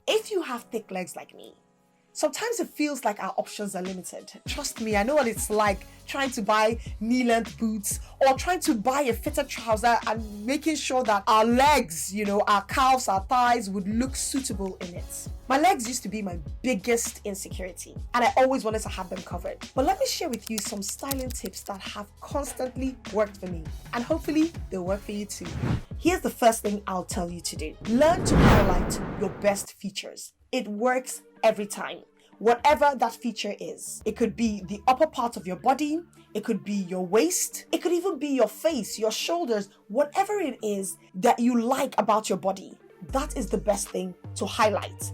If you have thick legs like me, sometimes it feels like our options are limited. Trust me, I know what it's like trying to buy knee-length boots or trying to buy a fitted trouser and making sure that our legs, our calves, our thighs would look suitable in it. My legs used to be my biggest insecurity, and I always wanted to have them covered. But let me share with you some styling tips that have constantly worked for me, and hopefully they'll work for you too. Here's the first thing I'll tell you to do. Learn to highlight your best features. It works every time. Whatever that feature is. It could be the upper part of your body, it could be your waist, it could even be your face, your shoulders, whatever it is that you like about your body. That is the best thing to highlight.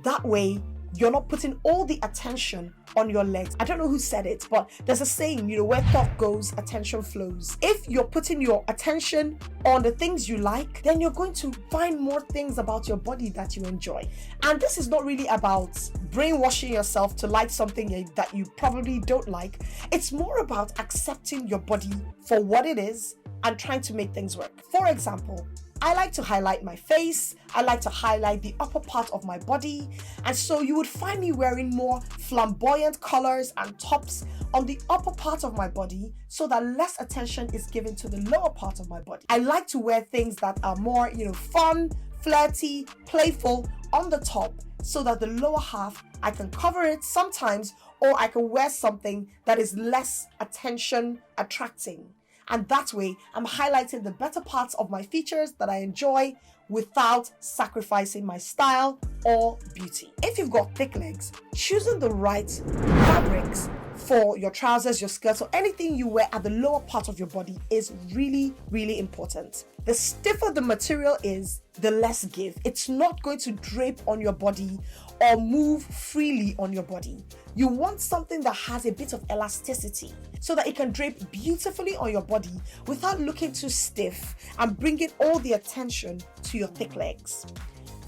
That way, you're not putting all the attention on your legs. I don't know who said it, but there's a saying, where thought goes, attention flows. If you're putting your attention on the things you like, then you're going to find more things about your body that you enjoy. And this is not really about brainwashing yourself to like something that you probably don't like. It's more about accepting your body for what it is and trying to make things work. For example, I like to highlight my face, I like to highlight the upper part of my body, and so you would find me wearing more flamboyant colors and tops on the upper part of my body so that less attention is given to the lower part of my body. I like to wear things that are more, fun, flirty, playful on the top so that the lower half, I can cover it sometimes, or I can wear something that is less attention attracting. And that way, I'm highlighting the better parts of my features that I enjoy without sacrificing my style or beauty. If you've got thick legs, choosing the right fabrics for your trousers, your skirts, or anything you wear at the lower part of your body is really, really important. The stiffer the material is, the less give. It's not going to drape on your body or move freely on your body. You want something that has a bit of elasticity so that it can drape beautifully on your body without looking too stiff and bringing all the attention to your thick legs.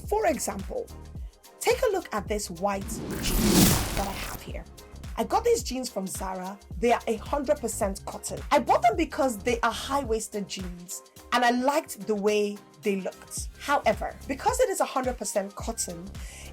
For example, take a look at this white jeans that I have here. I got these jeans from Zara. They are 100% cotton. I bought them because they are high-waisted jeans and I liked the way they looked. However, because it is 100% cotton,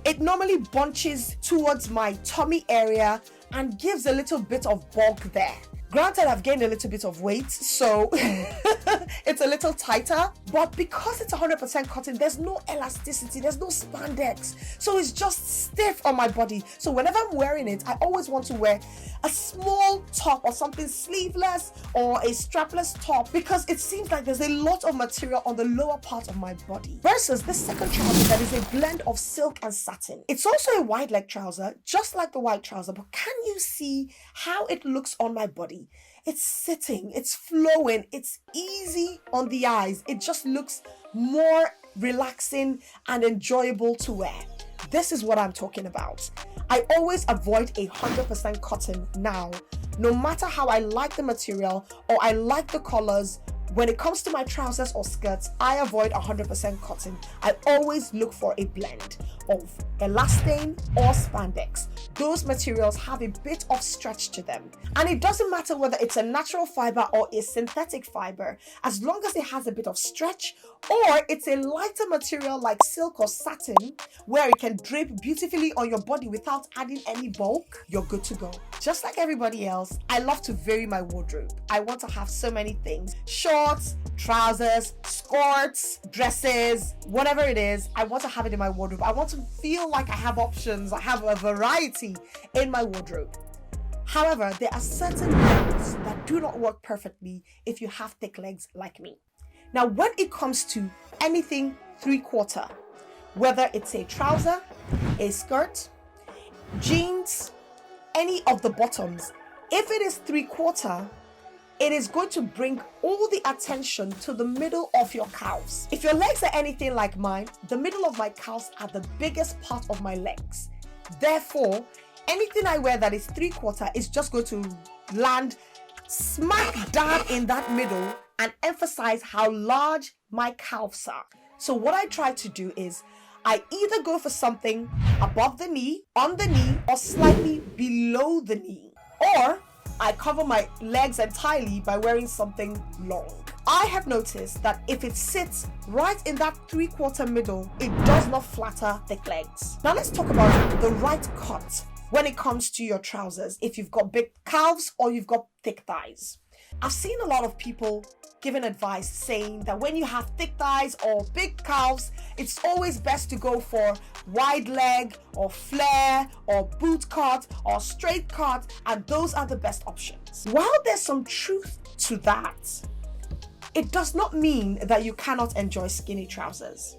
it normally bunches towards my tummy area and gives a little bit of bulk there. Granted, I've gained a little bit of weight, so it's a little tighter, but because it's 100% cotton, there's no elasticity, there's no spandex, so it's just stiff on my body. So whenever I'm wearing it, I always want to wear a small top or something sleeveless or a strapless top because it seems like there's a lot of material on the lower part of my body. Versus this second trouser that is a blend of silk and satin. It's also a wide leg trouser, just like the white trouser, but can you see how it looks on my body? It's sitting, it's flowing, it's easy on the eyes. It just looks more relaxing and enjoyable to wear. This is what I'm talking about. I always avoid 100% cotton now, no matter how I like the material or I like the colors. When it comes to my trousers or skirts, I avoid 100% cotton. I always look for a blend of elastane or spandex. Those materials have a bit of stretch to them. And it doesn't matter whether it's a natural fiber or a synthetic fiber, as long as it has a bit of stretch, or it's a lighter material like silk or satin, where it can drape beautifully on your body without adding any bulk, you're good to go. Just like everybody else, I love to vary my wardrobe. I want to have so many things. Shorts, trousers, skirts, dresses, whatever it is, I want to have it in my wardrobe. I want to feel like I have options. I have a variety in my wardrobe. However, there are certain things that do not work perfectly if you have thick legs like me. Now, when it comes to anything 3/4, whether it's a trouser, a skirt, jeans, any of the bottoms, if it is 3/4, it is going to bring all the attention to the middle of your calves. If your legs are anything like mine, the middle of my calves are the biggest part of my legs. Therefore, anything I wear that is 3/4 is just going to land smack dab in that middle and emphasize how large my calves are. So what I try to do is I either go for something above the knee, on the knee, or slightly below the knee. Or I cover my legs entirely by wearing something long. I have noticed that if it sits right in that 3/4 middle, it does not flatter thick legs. Now let's talk about the right cut when it comes to your trousers, if you've got big calves or you've got thick thighs. I've seen a lot of people giving advice saying that when you have thick thighs or big calves, it's always best to go for wide leg or flare or boot cut or straight cut, and those are the best options. While there's some truth to that, it does not mean that you cannot enjoy skinny trousers.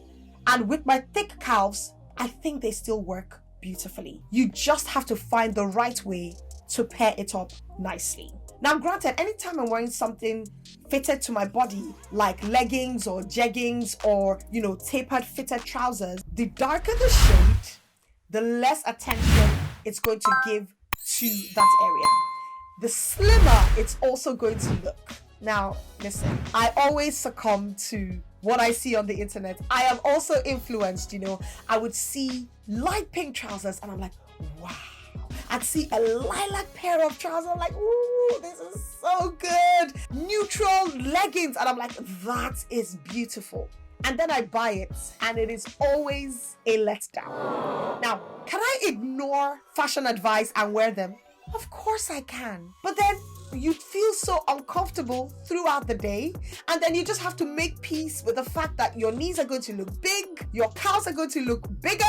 And with my thick calves, I think they still work beautifully. You just have to find the right way to pair it up nicely. Now, granted, anytime I'm wearing something fitted to my body, like leggings or jeggings or, tapered fitted trousers, the darker the shade, the less attention it's going to give to that area. The slimmer it's also going to look. Now, listen, I always succumb to what I see on the internet. I am also influenced, I would see light pink trousers and I'm like, wow. I'd see a lilac pair of trousers, I'm like, ooh, this is so good. Neutral leggings, and I'm like, that is beautiful. And then I buy it, and it is always a letdown. Now, can I ignore fashion advice and wear them? Of course I can. But then you feel so uncomfortable throughout the day, and then you just have to make peace with the fact that your knees are going to look big, your calves are going to look bigger,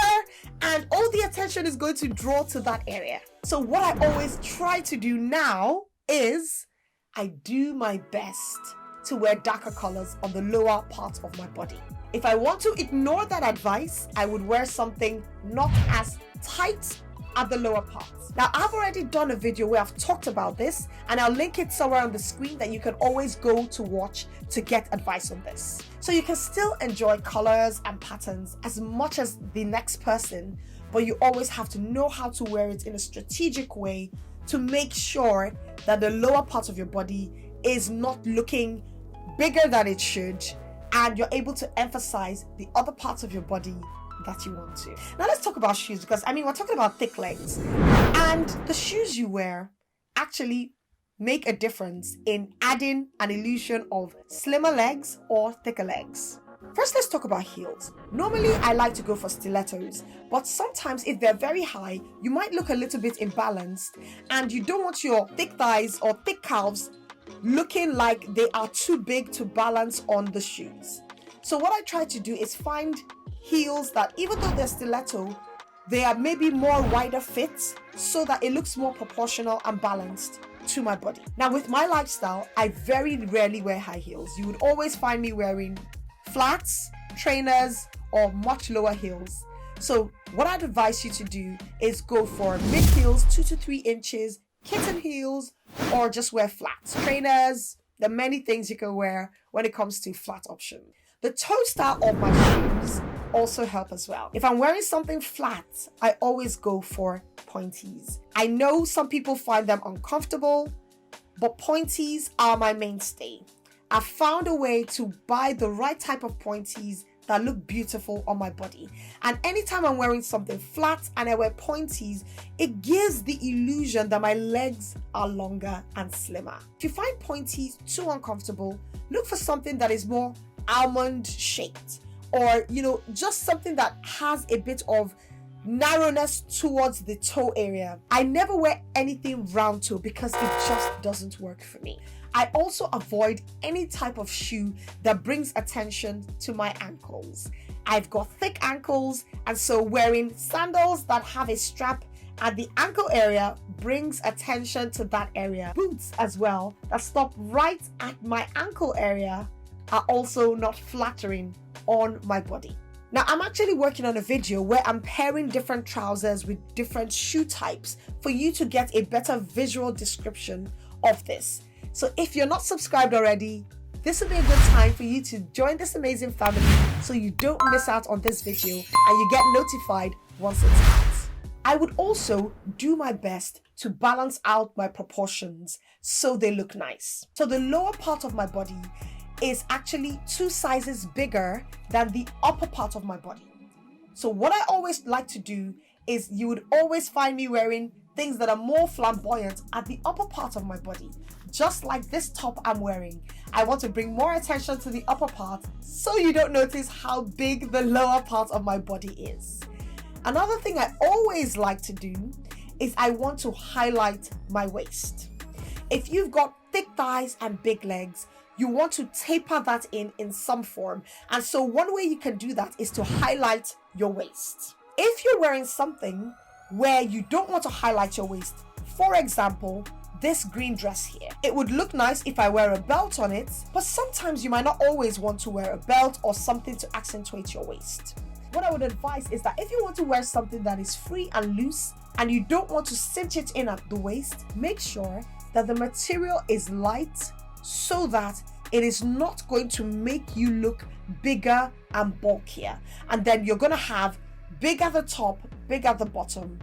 and all the attention is going to draw to that area. So what I always try to do now is I do my best to wear darker colors on the lower part of my body. If I want to ignore that advice, I would wear something not as tight at the lower parts. Now, I've already done a video where I've talked about this, and I'll link it somewhere on the screen that you can always go to watch to get advice on this. So you can still enjoy colors and patterns as much as the next person, but you always have to know how to wear it in a strategic way to make sure that the lower part of your body is not looking bigger than it should, and you're able to emphasize the other parts of your body that you want to. Now let's talk about shoes, because we're talking about thick legs, and the shoes you wear actually make a difference in adding an illusion of slimmer legs or thicker legs. First, let's talk about heels. Normally, I like to go for stilettos, but sometimes if they're very high, you might look a little bit imbalanced, and you don't want your thick thighs or thick calves looking like they are too big to balance on the shoes. So what I try to do is find heels that, even though they're stiletto, they are maybe more wider fit so that it looks more proportional and balanced to my body. Now, with my lifestyle, I very rarely wear high heels. You would always find me wearing flats, trainers, or much lower heels. So what I'd advise you to do is go for mid heels, 2 to 3 inches, kitten heels, or just wear flats. Trainers, there are many things you can wear when it comes to flat option. The toe style of my shoes also help as well. If I'm wearing something flat, I always go for pointies. I know some people find them uncomfortable, but pointies are my mainstay. I've found a way to buy the right type of pointies that look beautiful on my body. And anytime I'm wearing something flat and I wear pointies, it gives the illusion that my legs are longer and slimmer. If you find pointies too uncomfortable, look for something that is more almond shaped, or just something that has a bit of narrowness towards the toe area. I never wear anything round toe because it just doesn't work for me. I also avoid any type of shoe that brings attention to my ankles. I've got thick ankles, and so wearing sandals that have a strap at the ankle area brings attention to that area. Boots as well that stop right at my ankle area are also not flattering on my body. Now, I'm actually working on a video where I'm pairing different trousers with different shoe types for you to get a better visual description of this. So if you're not subscribed already, this will be a good time for you to join this amazing family so you don't miss out on this video and you get notified once it's out. I would also do my best to balance out my proportions so they look nice. So the lower part of my body is actually 2 sizes bigger than the upper part of my body. So what I always like to do is you would always find me wearing things that are more flamboyant at the upper part of my body. Just like this top I'm wearing. I want to bring more attention to the upper part so you don't notice how big the lower part of my body is. Another thing I always like to do is I want to highlight my waist. If you've got thick thighs and big legs, you want to taper that in some form. And so one way you can do that is to highlight your waist. If you're wearing something where you don't want to highlight your waist, for example, this green dress here, it would look nice if I wear a belt on it, but sometimes you might not always want to wear a belt or something to accentuate your waist. What I would advise is that if you want to wear something that is free and loose and you don't want to cinch it in at the waist, make sure that the material is light so that it is not going to make you look bigger and bulkier. And then you're going to have big at the top, big at the bottom,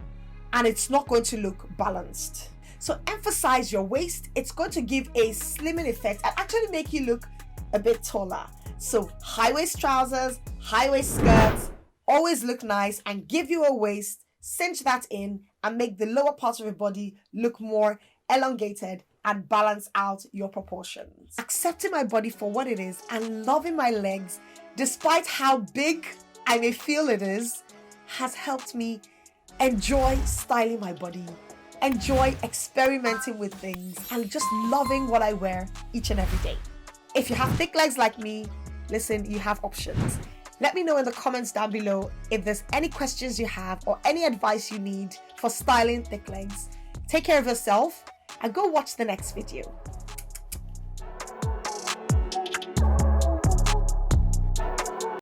and it's not going to look balanced. So emphasize your waist. It's going to give a slimming effect and actually make you look a bit taller. So high waist trousers, high waist skirts, always look nice and give you a waist, cinch that in and make the lower part of your body look more elongated and balance out your proportions. Accepting my body for what it is and loving my legs, despite how big I may feel it is, has helped me enjoy styling my body, enjoy experimenting with things, and just loving what I wear each and every day. If you have thick legs like me, listen, you have options. Let me know in the comments down below if there's any questions you have or any advice you need for styling thick legs. Take care of yourself and go watch the next video.